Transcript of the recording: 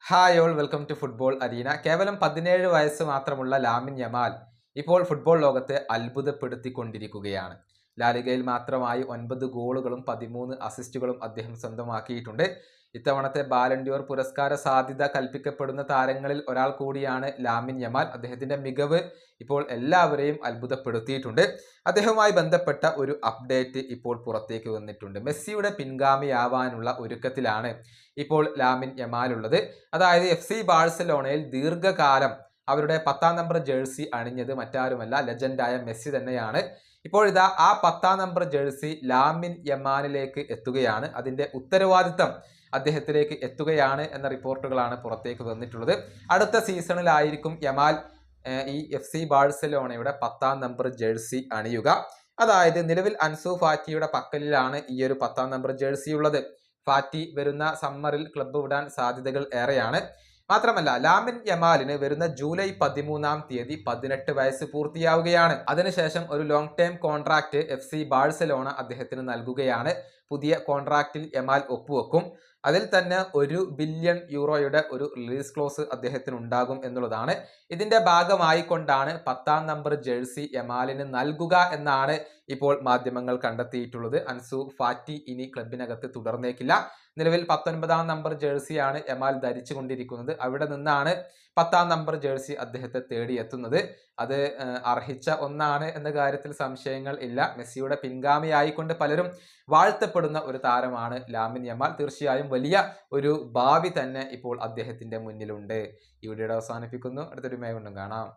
Hi all welcome to football arena. കേവലം 17 വയസ്സ് മാത്രമുള്ള ലാമിൻ യമാൽ ഇപ്പോൾ ഫുട്ബോൾ ലോകത്തെ അത്ഭുതപ്പെടുത്തിക്കൊണ്ടിരിക്കുകയാണ്. ലാലിഗയിൽ മാത്രമായി 9 ഗോളുകളും 13 അസിസ്റ്റുകളും അദ്ദേഹം സ്വന്തമാക്കിയിട്ടുണ്ട്. ഇത്തവണത്തെ ബാലൻഡിയോർ പുരസ്കാര സാധ്യത കൽപ്പിക്കപ്പെടുന്ന താരങ്ങളിൽ ഒരാൾ കൂടിയാണ് ലാമിൻ യമാൽ. അദ്ദേഹത്തിന്റെ മികവ് ഇപ്പോൾ എല്ലാവരെയും അത്ഭുതപ്പെടുത്തിയിട്ടുണ്ട്. അദ്ദേഹവുമായി ബന്ധപ്പെട്ട ഒരു അപ്ഡേറ്റ് ഇപ്പോൾ പുറത്തേക്ക് വന്നിട്ടുണ്ട്. മെസ്സിയുടെ പിൻഗാമിയാവാനുള്ള ഒരുക്കത്തിലാണ് ഇപ്പോൾ ലാമിൻ യമാൽ ഉള്ളത്. അതായത് FC ബാഴ്സലോണയിൽ ദീർഘകാലം അവരുടെ 10-ാം നമ്പർ ജേഴ്സി അണിഞ്ഞത് മറ്റാരുമല്ല, ലെജൻഡായ മെസ്സി തന്നെയാണ്. ഇപ്പോഴിതാ ആ 10-ാം നമ്പർ ജേഴ്സി ലാമിൻ യമാലിലേക്ക് എത്തുകയാണ്. അതിന്റെ ഉത്തരവാദിത്തം അദ്ദേഹത്തിലേക്ക് എത്തുകയാണ് എന്ന റിപ്പോർട്ടുകളാണ് പുറത്തേക്ക് വന്നിട്ടുള്ളത്. അടുത്ത സീസണിലായിരിക്കും യമാൽ ഈ FC ബാഴ്സലോണയുടെ 10-ാം നമ്പർ ജേഴ്സി അണിയുക. അതായത് നിലവിൽ അൻസു ഫാറ്റിയുടെ പക്കലിലാണ് ഈ ഒരു 10-ാം നമ്പർ ജേഴ്സി ഉള്ളത്. ഫാറ്റി വരുന്ന സമ്മറിൽ ക്ലബ്ബ് വിടാൻ സാധ്യതകൾ ഏറെയാണ്. മാത്രമല്ല ലാമിൻ യമാലിന് വരുന്ന ജൂലൈ 13-ാം തീയതി 18 വയസ്സ് പൂർത്തിയാവുകയാണ്. അതിനുശേഷം ഒരു long term contract FC Barcelona അദ്ദേഹത്തിന് നൽകുകയാണ്. പുതിയ കോൺട്രാക്റ്റിൽ യമാൽ ഒപ്പുവെക്കും. അതിൽ തന്നെ €1 ബില്യൺ ഒരു റിലീസ് ക്ലോസ് അദ്ദേഹത്തിന് ഉണ്ടാകും എന്നുള്ളതാണ്. ഇതിന്റെ ഭാഗമായി കൊണ്ടാണ് 10-ാം നമ്പർ ജേഴ്സി യമാലിന് നൽകുക എന്നാണ് ഇപ്പോൾ മാധ്യമങ്ങൾ കണ്ടെത്തിയിട്ടുള്ളത്. അൻസു ഫാറ്റി ഇനി ക്ലബിനകത്ത് തുടർന്നേക്കില്ല. നിലവിൽ 19-ാം നമ്പർ ജേഴ്സിയാണ് യമാൽ ധരിച്ചു കൊണ്ടിരിക്കുന്നത്. അവിടെ നിന്നാണ് 10-ാം നമ്പർ ജേഴ്സി അദ്ദേഹത്തെ തേടിയെത്തുന്നത്. അത് അർഹിച്ച ഒന്നാണ് എന്ന കാര്യത്തിൽ സംശയങ്ങൾ ഇല്ല. മെസ്സിയുടെ പിൻഗാമിയായിക്കൊണ്ട് പലരും വാഴ്ത്തപ്പെടുന്ന ഒരു താരമാണ് ലാമിൻ യമാൽ. തീർച്ചയായും വലിയ ഒരു ഭാവി തന്നെ ഇപ്പോൾ അദ്ദേഹത്തിന്റെ മുന്നിലുണ്ട്. ഈ വീഡിയോ അവസാനിപ്പിക്കുന്നു. അടുത്തൊരു വീഡിയോയിൽ കാണാം.